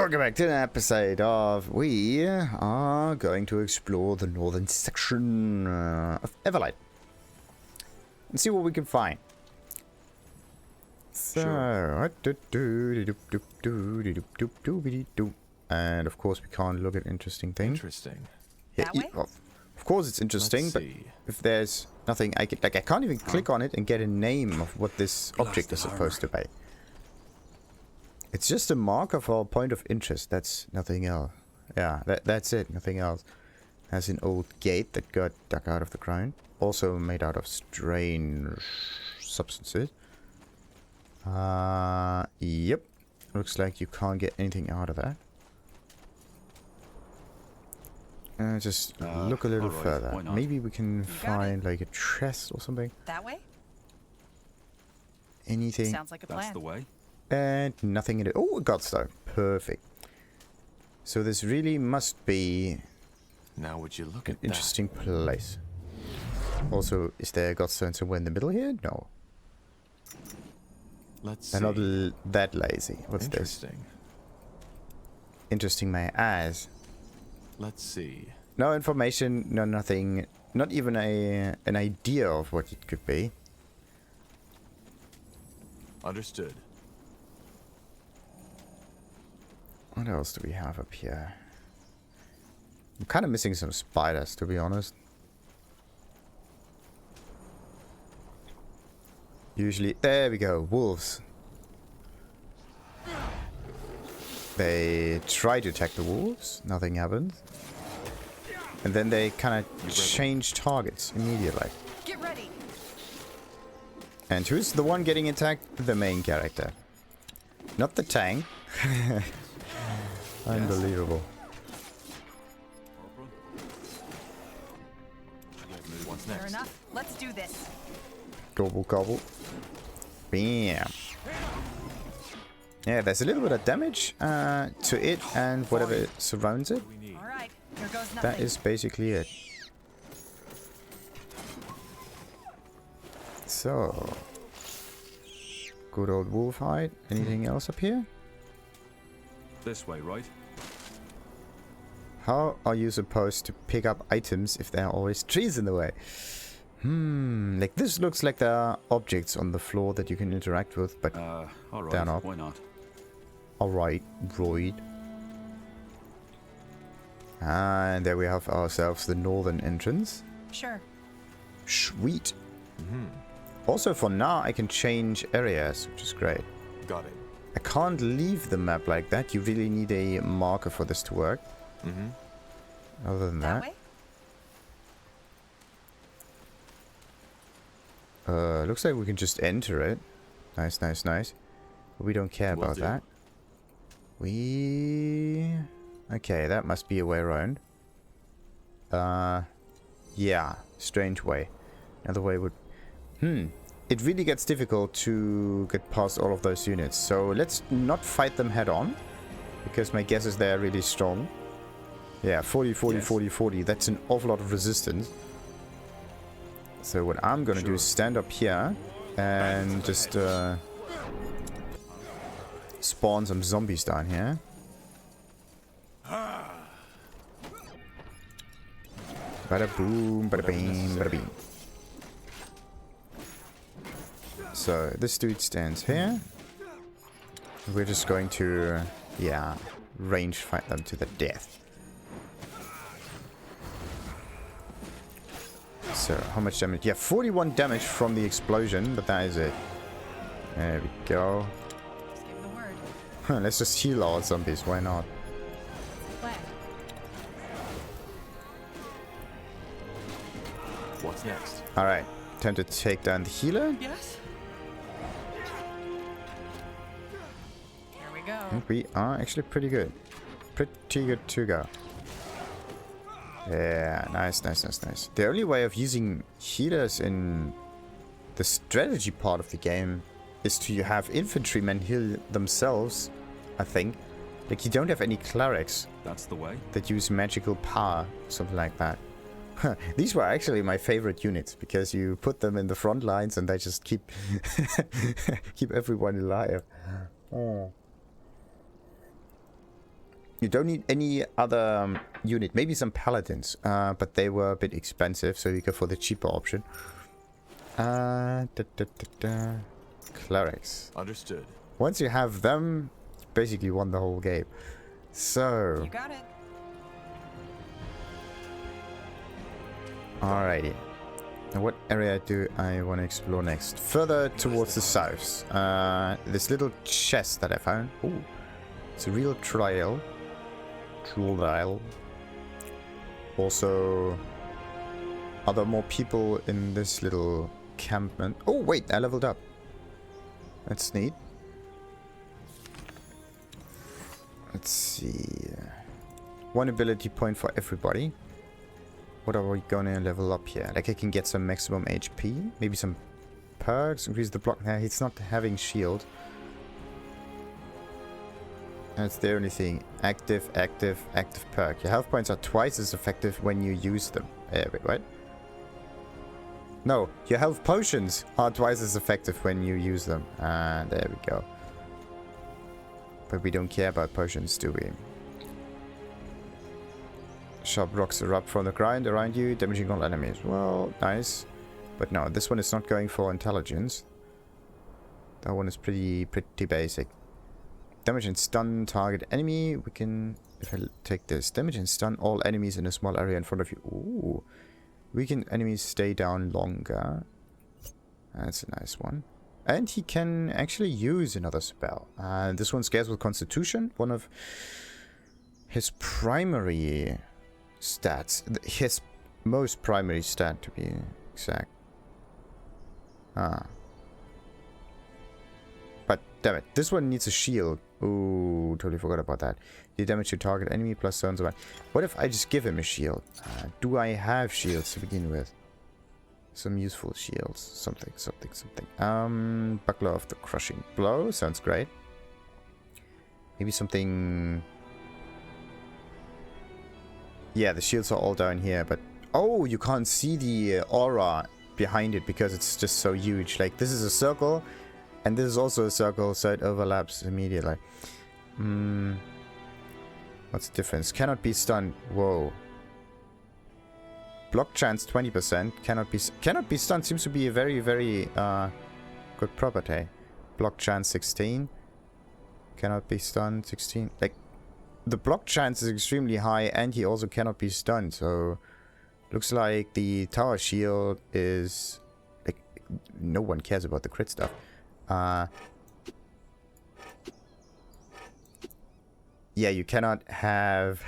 Welcome back to an episode of we are going to explore the northern section of Everlight and see what we can find. So, and of course we can't look at interesting things. Interesting. Yeah, well, of course it's interesting, but if there's nothing I can, like, I can't even click on it and get a name of what this object is supposed to be. It's just a marker for a point of interest. That's nothing else. Yeah, that's it. Nothing else. Has an old gate that got dug out of the ground. Also made out of strange substances. Yep. Looks like you can't get anything out of that. Just look a little further. Maybe we can find like a chest or something. That way? Anything. Sounds like a plan. That's the way. And nothing in it. Oh, a godstone. Perfect. So this really must be now would you look an at interesting place. Also, is there a godstone somewhere in the middle here? No. Let's They're not that lazy. What's this? Interesting. Interesting my eyes. Let's see. No information, no nothing. Not even an idea of what it could be. Understood. What else do we have up here? I'm kind of missing some spiders, to be honest. Usually, there we go, wolves. They try to attack the wolves, nothing happens. And then they kind of change targets immediately. Get ready. And who's the one getting attacked? The main character. Not the tank. Unbelievable. What's next? Fair enough. Let's do this. Gobble gobble. Bam. Yeah, there's a little bit of damage to it and whatever surrounds it. All right. Here goes nothing. That is basically it. So, good old wolf hide. Anything else up here? This way, right? How are you supposed to pick up items if there are always trees in the way? Like this looks like there are objects on the floor that you can interact with, but all right. they're not. Why not? Alright, Royd. And there we have ourselves the northern entrance. Sure. Sweet. Also, for now, I can change areas, which is great. Got it. I can't leave the map like that. You really need a marker for this to work. Other than That that. way? Looks like we can just enter it. Nice, nice, nice. But we don't care about that. Okay, that must be a way around. Yeah, strange way. Another way would... It really gets difficult to get past all of those units. So let's not fight them head on. Because my guess is they're really strong. Yeah, 40, 40, yes. 40, 40. That's an awful lot of resistance. So what I'm gonna do is stand up here and just spawn some zombies down here. Bada boom, bada bing, bada bing. So this dude stands here. We're just going to, yeah, range fight them to the death. So how much damage? Yeah, 41 damage from the explosion, but that is it. There we go. Just give the word. Let's just heal our zombies. Why not? Plan. What's next? All right, time to take down the healer. Yes. Here we go. And we are actually pretty good. Pretty good to go. Yeah, nice, nice, nice, nice. The only way of using healers in the strategy part of the game is to have infantrymen heal themselves, I think. Like, you don't have any clerics. That's the way. That use magical power, something like that. These were actually my favorite units, because you put them in the front lines and they just keep keep everyone alive. Oh. You don't need any other unit. Maybe some paladins, but they were a bit expensive, so you go for the cheaper option. Clerics. Understood. Once you have them, you basically won the whole game. So... You got it. Alrighty. Now what area do I want to explore next? Further towards the south. This little chest that I found. Ooh. It's a real trial. Also, are there more people in this little campment? Oh wait, I leveled up. That's neat. Let's see. 1 ability point for everybody. What are we gonna level up here? Like I can get some maximum HP, maybe some perks, increase the block. Nah, he's not having shield. That's the only thing. Active perk. Your health points are twice as effective when you use them. Wait, what? No, your health potions are twice as effective when you use them. There we go. But we don't care about potions, do we? Sharp rocks erupt from the ground around you, damaging all enemies. Well, nice. But no, this one is not going for intelligence. That one is pretty basic. Damage and stun target enemy. We can, if I take this, damage and stun all enemies in a small area in front of you. Ooh. Weaken enemies stay down longer. That's a nice one. And he can actually use another spell. This one scares with Constitution. One of his primary stats. His most primary stat, to be exact. But damn it, this one needs a shield. Ooh, totally forgot about that. You damage your target enemy plus so and so on. What if I just give him a shield? Do I have shields to begin with? Some useful shields. Something. Buckler of the Crushing Blow. Sounds great. Maybe something... Yeah, the shields are all down here, but... Oh, you can't see the aura behind it because it's just so huge. Like, this is a circle... And this is also a circle, so it overlaps immediately. What's the difference? Cannot be stunned. Whoa. Block chance 20%. Cannot be stunned seems to be a very, very good property. Block chance 16. Cannot be stunned 16. Like, the block chance is extremely high, and he also cannot be stunned. So, looks like the tower shield is like no one cares about the crit stuff. Yeah, you cannot have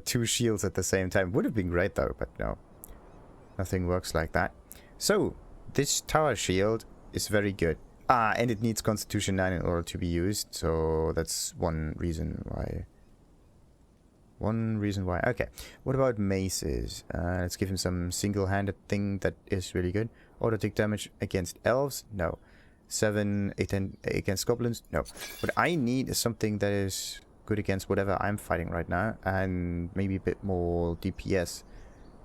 2 shields at the same time. Would have been great though, but no. Nothing works like that. So, this tower shield is very good. And it needs Constitution 9 in order to be used, so that's one reason why. Okay, what about maces? Let's give him some single-handed thing that is really good. Auto take damage against elves? No. 7, 8, 10 against goblins? No. What I need is something that is good against whatever I'm fighting right now, and maybe a bit more DPS.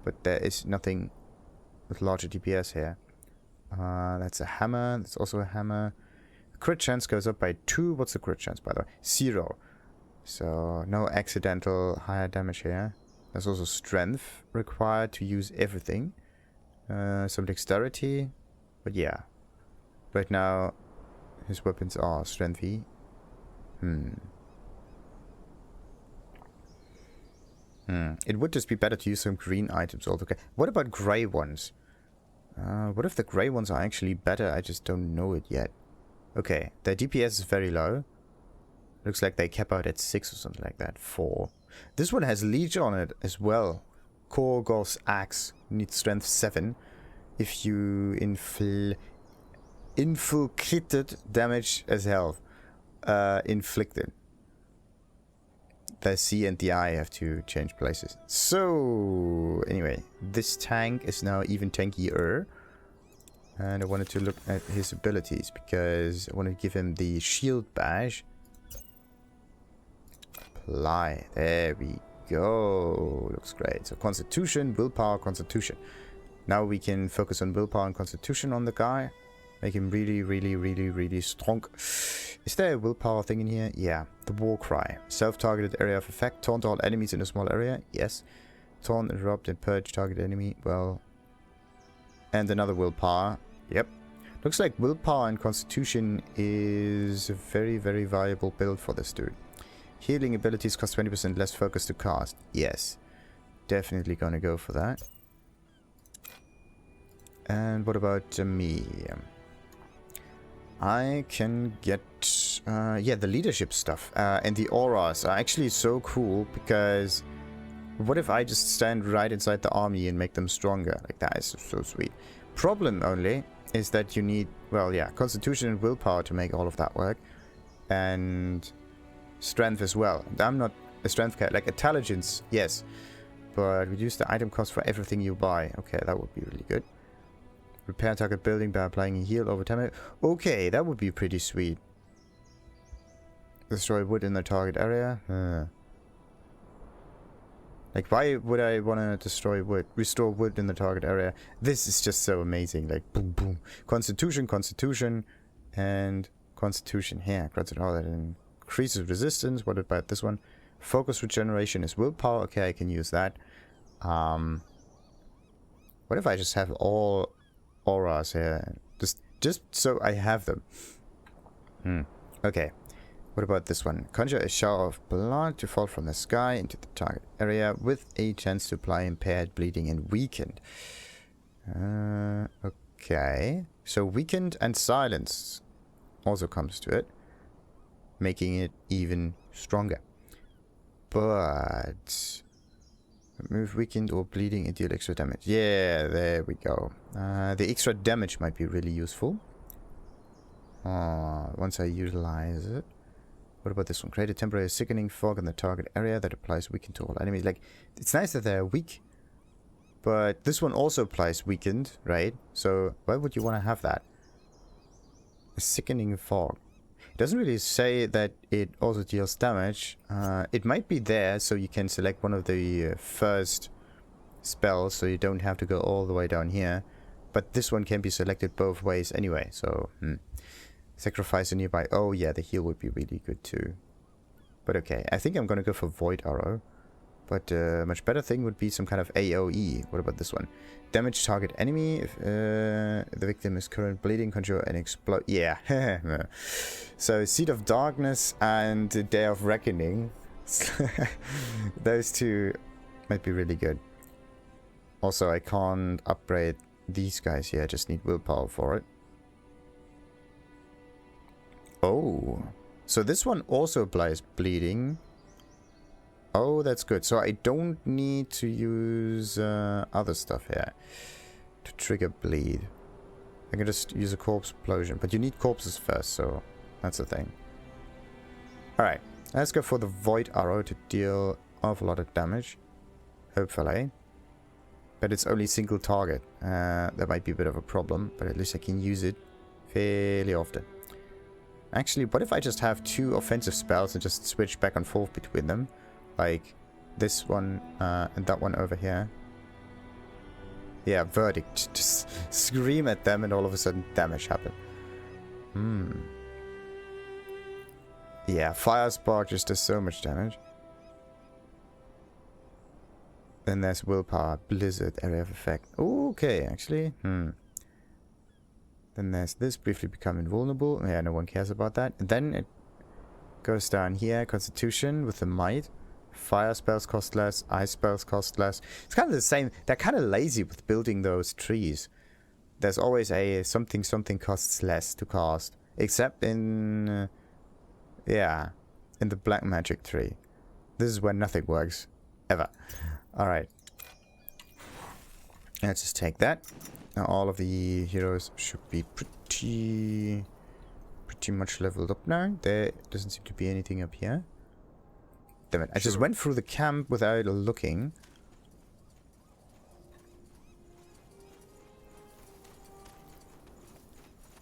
But there is nothing with larger DPS here. That's a hammer. That's also a hammer. Crit chance goes up by 2. What's the crit chance, by the way? 0. So, no accidental higher damage here. There's also strength required to use everything. Some dexterity. But yeah. Right now, his weapons are strengthy. It would just be better to use some green items also. Okay. What about grey ones? What if the grey ones are actually better? I just don't know it yet. Okay, their DPS is very low. Looks like they cap out at 6 or something like that. 4. This one has Leech on it as well. Korgoth's Axe needs strength 7. If you infiltrated damage as health. Inflicted. The C and the I have to change places. So, anyway, this tank is now even tankier. And I wanted to look at his abilities because I want to give him the shield badge. Apply. There we go. Looks great. So Constitution, Willpower, Constitution. Now we can focus on Willpower and Constitution on the guy. Make him really, really, really, really strong. Is there a willpower thing in here? Yeah. The war cry. Self-targeted area of effect. Taunt all enemies in a small area. Yes. Taunt, interrupt, and purge target enemy. Well. And another willpower. Yep. Looks like willpower and constitution is a very, very viable build for this dude. Healing abilities cost 20% less focus to cast. Yes. Definitely gonna go for that. And what about me? I can get... yeah, the leadership stuff. And the auras are actually so cool because... What if I just stand right inside the army and make them stronger? Like, that is so sweet. Problem only is that you need... Well, yeah, constitution and willpower to make all of that work. And... strength as well. And I'm not a strength cat. Like, intelligence, yes. But reduce the item cost for everything you buy. Okay, that would be really good. Repair target building by applying a heal over time. Okay, that would be pretty sweet. Destroy wood in the target area. Like, why would I want to destroy wood? Restore wood in the target area. This is just so amazing. Like, boom, boom. Constitution, constitution, and constitution here. Oh, that increases resistance. What about this one? Focus regeneration is willpower. Okay, I can use that. What if I just have all auras here? Just so I have them. Okay. What about this one? Conjure a shower of blood to fall from the sky into the target area with a chance to apply impaired, bleeding, and weakened. Okay. So weakened and silenced also comes to it, making it even stronger. But remove weakened or bleeding and deal extra damage. Yeah, there we go. The extra damage might be really useful. Once I utilize it. What about this one? Create a temporary sickening fog in the target area that applies weakened to all enemies. Like, it's nice that they're weak, but this one also applies weakened, right? So why would you want to have that? A sickening fog. It doesn't really say that it also deals damage. It might be there, so you can select one of the first spells, so you don't have to go all the way down here. But this one can be selected both ways anyway, so... Sacrifice a nearby... Oh yeah, the heal would be really good too. But okay, I think I'm gonna go for Void Arrow. But much better thing would be some kind of AoE. What about this one? Damage target enemy. If the victim is currently bleeding, conjure and explode. Yeah. So Seed of Darkness and Day of Reckoning. Those two might be really good. Also, I can't upgrade these guys here. I just need willpower for it. Oh. So this one also applies bleeding. Oh, that's good. So I don't need to use other stuff here to trigger bleed. I can just use a corpse explosion. But you need corpses first, so that's the thing. Alright, let's go for the Void Arrow to deal an awful lot of damage. Hopefully. But it's only single target. That might be a bit of a problem, but at least I can use it fairly often. Actually, what if I just have two offensive spells and just switch back and forth between them? Like this one and that one over here. Yeah, Verdict. Just scream at them and all of a sudden damage happen. Yeah, Fire Spark just does so much damage. Then there's Willpower, Blizzard, Area of Effect. Ooh, okay, actually. Then there's this, briefly become invulnerable. Yeah, no one cares about that. And then it goes down here, Constitution with the Might. Fire spells cost less, ice spells cost less. It's kind of the same. They're kind of lazy with building those trees. There's always a something costs less to cast. Except in, yeah, in the black magic tree. This is where nothing works. Ever. Alright. Let's just take that. Now all of the heroes should be pretty much leveled up now. There doesn't seem to be anything up here. Damn it, I just went through the camp without looking.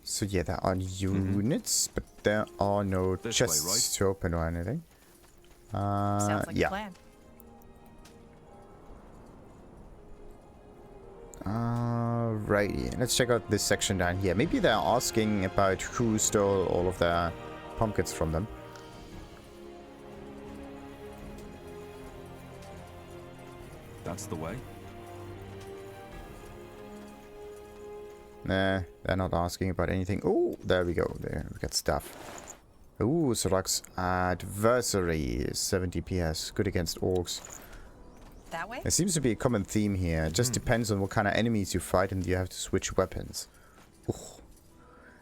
So yeah, there are units, but there are no chests to open or anything. Sounds like a plan. Alrighty, let's check out this section down here. Maybe they're asking about who stole all of their pumpkins from them. That's the way. Nah, they're not asking about anything. Oh, there we go. There, we got stuff. Ooh, Zarach's Adversary. 70 PS. Good against orcs. That way? There seems to be a common theme here. It just depends on what kind of enemies you fight and you have to switch weapons. Ooh.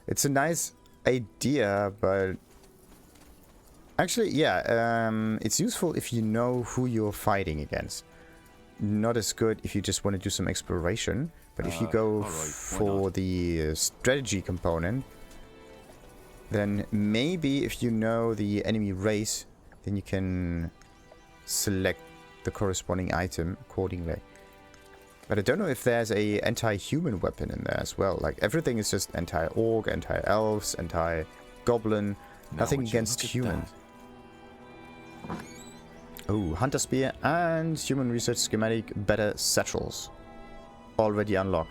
It's a nice idea, but... Actually, yeah, it's useful if you know who you're fighting against. Not as good if you just want to do some exploration. But if you go for the strategy component, then maybe if you know the enemy race, then you can select the corresponding item accordingly. But I don't know if there's a anti-human weapon in there as well. Like everything is just anti-orc, anti-elves, anti-goblin, nothing against humans. Oh, Hunter Spear and Human Research Schematic better Satchels. Already unlocked.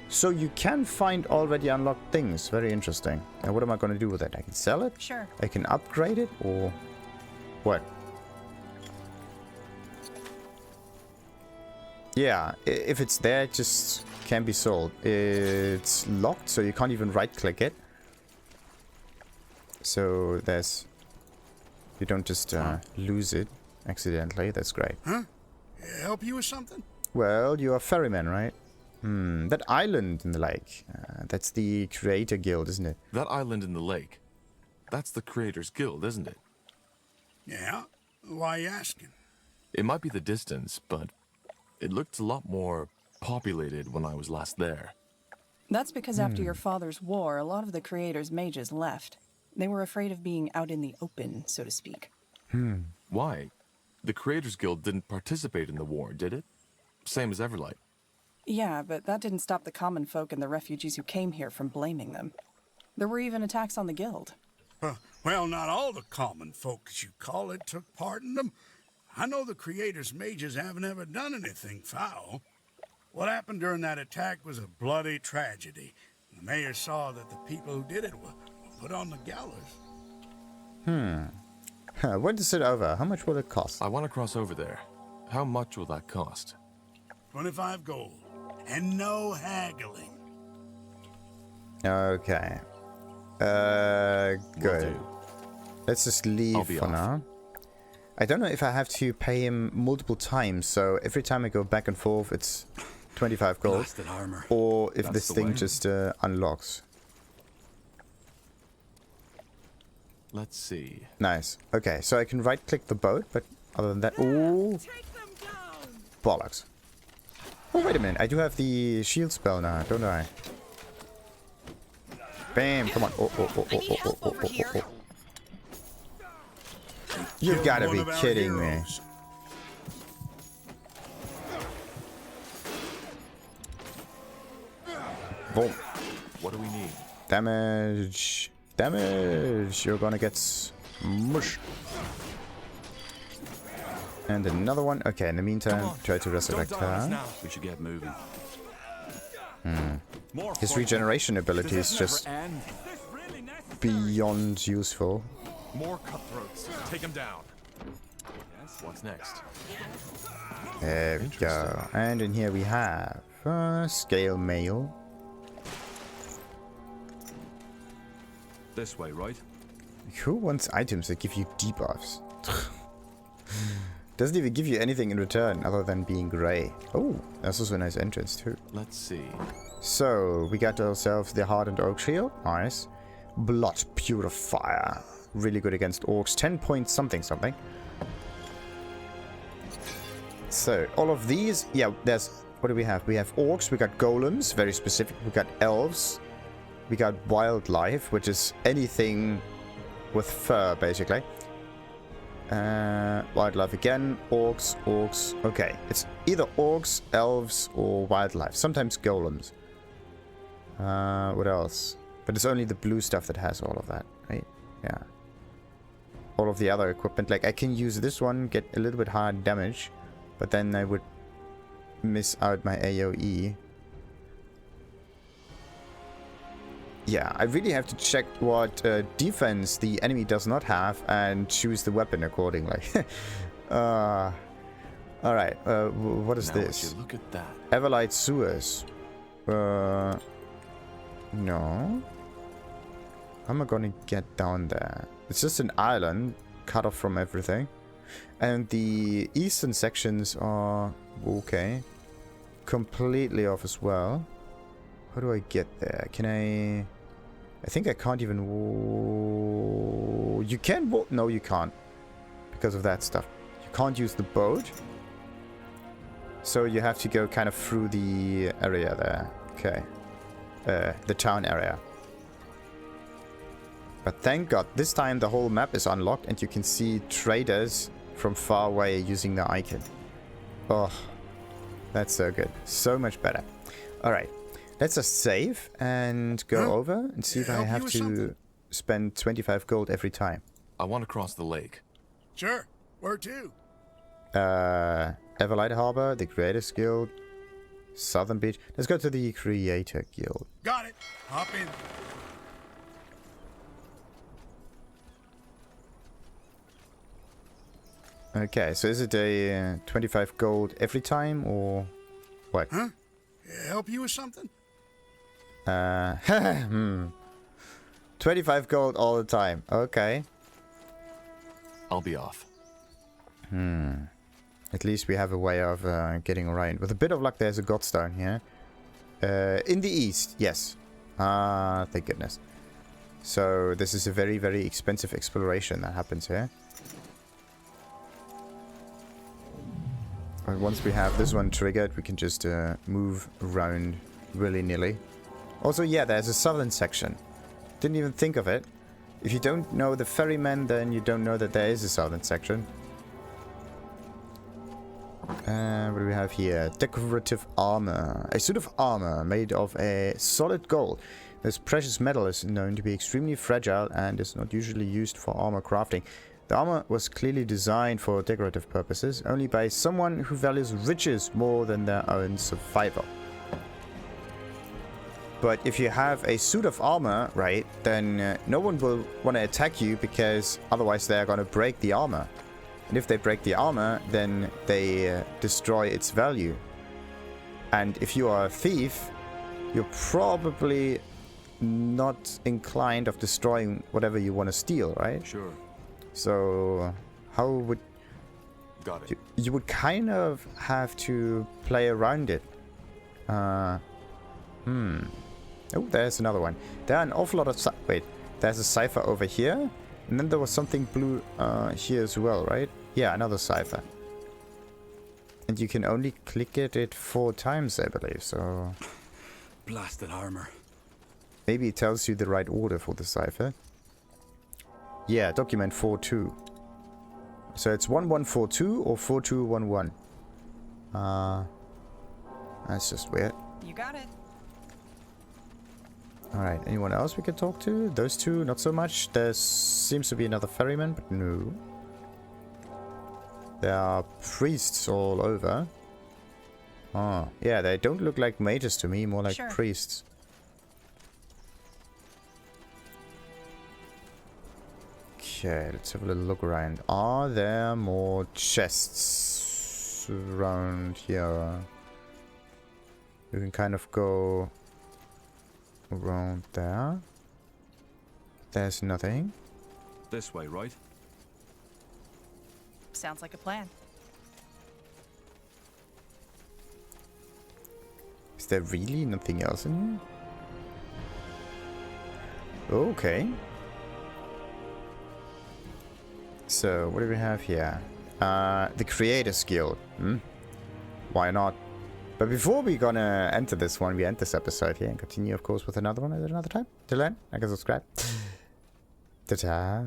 So you can find already unlocked things. Very interesting. And what am I going to do with it? I can sell it? Sure. I can upgrade it? Or what? Yeah, if it's there, it just can't be sold. It's locked, so you can't even right-click it. So there's... You don't just lose it accidentally. That's great. Huh? Help you with something? Well, you are Ferryman, right? That island in the lake. That's the Creator Guild, isn't it? That island in the lake. That's the Creators Guild, isn't it? Yeah? Why you asking? It might be the distance, but it looked a lot more populated when I was last there. That's because after your father's war, a lot of the Creators' mages left. They were afraid of being out in the open, so to speak. Why? The Creators Guild didn't participate in the war, did it? Same as Everlight. Yeah, but that didn't stop the common folk and the refugees who came here from blaming them. There were even attacks on the guild. Well, not all the common folk, as you call it, took part in them. I know the Creators' mages haven't ever done anything foul. What happened during that attack was a bloody tragedy. The mayor saw that the people who did it were put on the gallows. When is it over? How much will it cost? I want to cross over there. How much will that cost? 25 gold. And no haggling. Okay. Will Good. do. Let's just leave for now. I don't know if I have to pay him multiple times, so every time I go back and forth, it's 25 gold. Blasted armor. Or if That's this the thing way. just unlocks. Let's see. Nice. Okay, so I can right-click the boat, but other than that... Ooh! Bollocks. Oh, wait a minute. I do have the shield spell now, don't I? Bam! Come on. Oh. You Killed gotta one be of our kidding me. heroes. Boom. What do we need? Damage. Damage. You're gonna get smushed. And another one. Okay, in the meantime, try to resurrect her. We should get moving. His regeneration ability is just beyond useful. More cutthroats. Take him down. What's next? There we go. And in here we have scale mail. This way, right? Who wants items that give you debuffs? Doesn't even give you anything in return other than being grey. Oh, that's also a nice entrance too. Let's see. So, we got ourselves the Hardened Oak Shield. Nice. Blood Purifier. Really good against orcs. 10 point something. So, all of these... Yeah, there's... What do we have? We have orcs, we got golems, very specific. We got elves. We got wildlife, which is anything with fur, basically. Wildlife again. Orcs. Okay, it's either orcs, elves, or wildlife. Sometimes golems. What else? But it's only the blue stuff that has all of that, right? Yeah. All of the other equipment, like I can use this one, get a little bit hard damage, but then I would miss out my AoE. Yeah, I really have to check what defense the enemy does not have and choose the weapon accordingly. Alright, what is Now this? would you look at that? Everlight sewers. No. How am I gonna get down there? It's just an island, cut off from everything. And the eastern sections are okay. Completely off as well. How do I get there? Can I think I can't even You can walk? No, you can't. Because of that stuff. You can't use the boat. So you have to go kind of through the area there. Okay. The town area. But thank God, this time the whole map is unlocked and you can see traders from far away using the icon. Oh, that's so good. So much better. Alright, let's just save and go over and see if I have to spend 25 gold every time. I want to cross the lake. Sure. Where to? Everlight Harbor, the Creators Guild, Southern Beach. Let's go to the Creator Guild. Got it. Hop in. Okay, so is it a 25 gold every time or what? Huh? Help you with something? 25 gold all the time. Okay. I'll be off. At least we have a way of getting around. With a bit of luck, there's a Godstone here. In the east, yes. Thank goodness. So this is a very, very expensive exploration that happens here. And once we have this one triggered, we can just move around willy-nilly. Also, yeah, there's a southern section. Didn't even think of it. If you don't know the Ferryman, then you don't know that there is a southern section. What do we have here? Decorative armor. A suit of armor made of a solid gold. This precious metal is known to be extremely fragile and is not usually used for armor crafting. The armor was clearly designed for decorative purposes, only by someone who values riches more than their own survival. But if you have a suit of armor, right, then no one will want to attack you because otherwise they're going to break the armor. And if they break the armor, then they destroy its value. And if you are a thief, you're probably not inclined of destroying whatever you want to steal, right? Sure. So how would Got it. you would kind of have to play around it. Oh, there's another one. There are an awful lot of wait, there's a cipher over here, and then there was something blue here as well, right? Yeah, another cipher. And you can only click it 4 times, I believe. So Blasted armor. maybe it tells you the right order for the cipher. Yeah, document 42. So it's 1142 or 4211. That's just weird. You got it. Alright, anyone else we could talk to? Those two, not so much. There seems to be another ferryman, but no. There are priests all over. Oh, yeah, they don't look like mages to me, more like Sure. priests. Okay, let's have a little look around. Are there more chests around here? You can kind of go around there. There's nothing. This way, right? Sounds like a plan. Is there really nothing else in here? Okay. So, what do we have here? The Creators Guild. Why not? But before we're gonna enter this one, we end this episode here and continue, of course, with another one at another time. Till then, like and subscribe. Ta-ta.